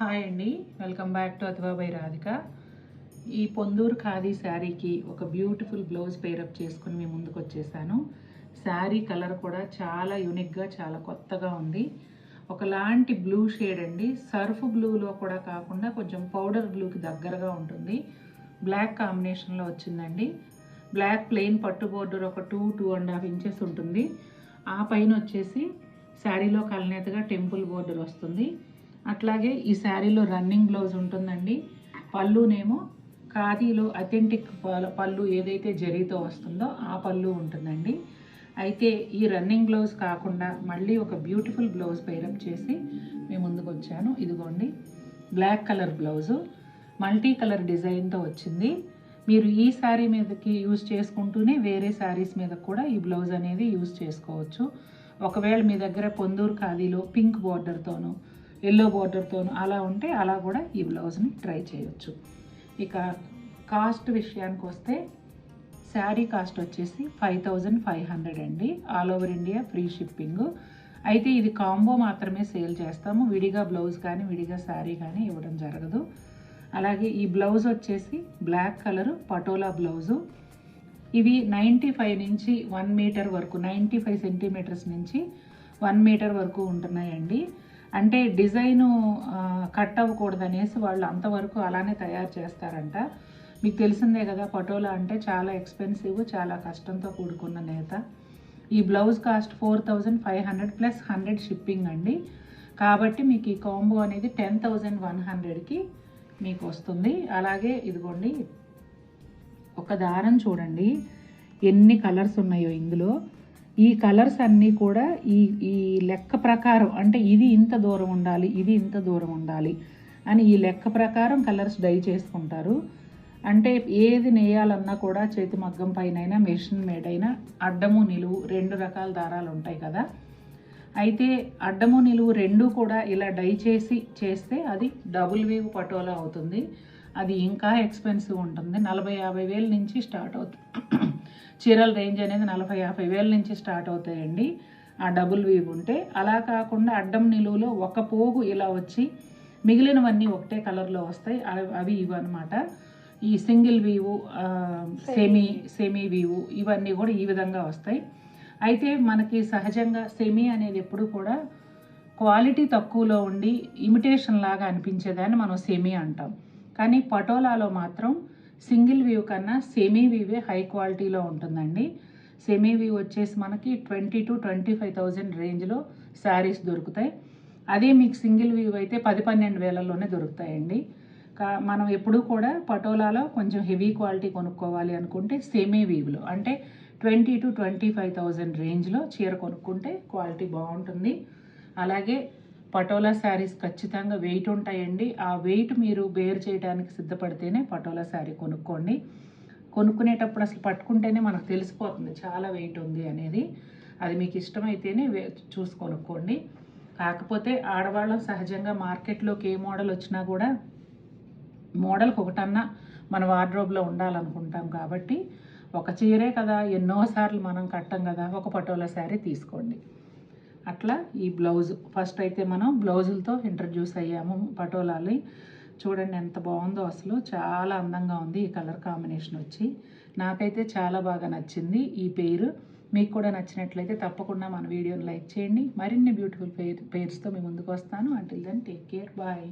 Hi అండి, welcome back to Athiva by Radhika. ఈ పొందూరు ఖాదీ శారీకి ఒక బ్యూటిఫుల్ బ్లౌజ్ పేరప్ చేసుకుని మీ ముందుకు వచ్చేసాను. శారీ కలర్ కూడా చాలా యూనిక్గా, చాలా కొత్తగా ఉంది. ఒకలాంటి బ్లూ షేడ్ అండి, సర్ఫ్ బ్లూలో కూడా కాకుండా కొంచెం పౌడర్ బ్లూకి దగ్గరగా ఉంటుంది. బ్లాక్ కాంబినేషన్లో వచ్చిందండి. బ్లాక్ ప్లెయిన్ పట్టు బోర్డర్ ఒక 2.5 ఇంచెస్ ఉంటుంది. ఆ పైన వచ్చేసి శారీలో కలనేతగా టెంపుల్ బోర్డర్ వస్తుంది. అట్లాగే ఈ శారీలో రన్నింగ్ బ్లౌజ్ ఉంటుందండి. పళ్ళునేమో ఖాదీలో అథెంటిక్ పళ్ళు ఏదైతే జరీతో వస్తుందో ఆ పళ్ళు ఉంటుందండి. అయితే ఈ రన్నింగ్ బ్లౌజ్ కాకుండా మళ్ళీ ఒక బ్యూటిఫుల్ బ్లౌజ్ పేరప్ చేసి మేము ముందుకు వచ్చాను. ఇదిగోండి, black colour blouse multi colour డిజైన్తో వచ్చింది. మీరు ఈ శారీ మీదకి యూజ్ చేసుకుంటూనే వేరే శారీస్ మీద కూడా ఈ బ్లౌజ్ అనేది యూజ్ చేసుకోవచ్చు. ఒకవేళ మీ దగ్గర పొందూరు ఖాదీలో పింక్ బార్డర్తోనూ ఎల్లో బార్డర్తోనూ అలా ఉంటే అలా కూడా ఈ బ్లౌజ్ని ట్రై చేయొచ్చు. ఇక కాస్ట్ విషయానికి వస్తే శారీ కాస్ట్ వచ్చేసి 5500 అండి. All over India free shipping. అయితే ఇది కాంబో మాత్రమే సేల్ చేస్తాము. విడిగా బ్లౌజ్ కానీ విడిగా శారీ కానీ ఇవ్వడం జరగదు. అలాగే ఈ బ్లౌజ్ వచ్చేసి బ్లాక్ కలరు పటోలా బ్లౌజు. ఇవి 95 నుంచి 1 మీటర్ వరకు, 95 సెంటీమీటర్స్ నుంచి 1 మీటర్ వరకు ఉంటున్నాయండి. అంటే డిజైను కట్ అవ్వకూడదు అనేసి వాళ్ళు అంతవరకు అలానే తయారు చేస్తారంట. మీకు తెలిసిందే కదా, పటోలా అంటే చాలా ఎక్స్పెన్సివ్, చాలా కష్టంతో కూడుకున్న నేత. ఈ బ్లౌజ్ కాస్ట్ 4500 ప్లస్ 100 షిప్పింగ్ అండి. కాబట్టి మీకు ఈ కాంబో అనేది 10100కి మీకు వస్తుంది. అలాగే ఇదిగోండి, ఒక దారం చూడండి ఎన్ని కలర్స్ ఉన్నాయో ఇందులో. ఈ కలర్స్ అన్నీ కూడా ఈ ఈ లెక్క ప్రకారం, అంటే ఇది ఇంత దూరం ఉండాలి, ఇది ఇంత దూరం ఉండాలి అని ఈ లెక్క ప్రకారం కలర్స్ డై చేసుకుంటారు. అంటే ఏది నేయాలన్నా కూడా చేతి మగ్గం పైన మెషిన్ మేడ్ అయినా అడ్డము నిలువు 2 రకాల దారాలు ఉంటాయి కదా. అయితే అడ్డము నిలువు 2 కూడా ఇలా డై చేస్తే అది డబుల్ వీవ్ పటోలా అవుతుంది. అది ఇంకా ఎక్స్పెన్సివ్ ఉంటుంది. 40-50 వేల నుంచి స్టార్ట్ అవుతుంది. చీరల రేంజ్ అనేది 40-50 వేల నుంచి స్టార్ట్ అవుతాయండి ఆ డబుల్ వీవ్ ఉంటే. అలా కాకుండా అడ్డం నిలువులో ఒక పోగు ఇలా వచ్చి మిగిలినవన్నీ ఒకటే కలర్లో వస్తాయి. అవి ఇవన్నమాట. ఈ సింగిల్ వీవు, సెమీ వీవు ఇవన్నీ కూడా ఈ విధంగా వస్తాయి. అయితే మనకి సహజంగా సెమీ అనేది ఎప్పుడు కూడా క్వాలిటీ తక్కువలో ఉండి ఇమిటేషన్ లాగా అనిపించేదాన్ని మనం సెమీ అంటాం. కానీ పటోలాలో మాత్రం సింగిల్ వీవ్ కన్నా సెమీ వీవే హై క్వాలిటీలో ఉంటుందండి. సెమీ వీవ్ వచ్చేసి మనకి 20,000 to 25,000 రేంజ్లో శారీస్ దొరుకుతాయి. అదే మీకు సింగిల్ వీవ్ అయితే 10-12 వేలలోనే దొరుకుతాయండి. మనం ఎప్పుడూ కూడా పటోలాలో కొంచెం హెవీ క్వాలిటీ కొనుక్కోవాలి అనుకుంటే సెమీ వీవ్లో, అంటే 20,000 to 25,000 రేంజ్లో చీర కొనుక్కుంటే క్వాలిటీ బాగుంటుంది. అలాగే పటోలా శారీస్ ఖచ్చితంగా వెయిట్ ఉంటాయండి. ఆ వెయిట్ మీరు బేర్ చేయడానికి సిద్ధపడితేనే పటోలా శారీ కొనుక్కోండి. కొనుక్కునేటప్పుడు అసలు పట్టుకుంటేనే మనకు తెలిసిపోతుంది చాలా వెయిట్ ఉంది అనేది. అది మీకు ఇష్టమైతేనే చూసి కొనుక్కోండి. కాకపోతే ఆడవాళ్ళం సహజంగా మార్కెట్లోకి ఏ మోడల్ వచ్చినా కూడా మోడల్కి ఒకటన్నా మన వార్డ్రోబ్లో ఉండాలనుకుంటాం. కాబట్టి ఒక చీరే కదా, ఎన్నోసార్లు మనం కట్టం కదా, ఒక పటోలా శారీ తీసుకోండి. అట్లా ఈ బ్లౌజ్ ఫస్ట్ అయితే మనం బ్లౌజులతో ఇంట్రడ్యూస్ అయ్యాము. పటోలాలి చూడండి ఎంత బాగుందో, అసలు చాలా అందంగా ఉంది ఈ కలర్ కాంబినేషన్ వచ్చి. నాకైతే చాలా బాగా నచ్చింది ఈ పేరు. మీకు కూడా నచ్చినట్లయితే తప్పకుండా మన వీడియోని లైక్ చేయండి. మరిన్ని బ్యూటిఫుల్ పేర్స్తో మీ ముందుకు వస్తాను. Until then take care, bye.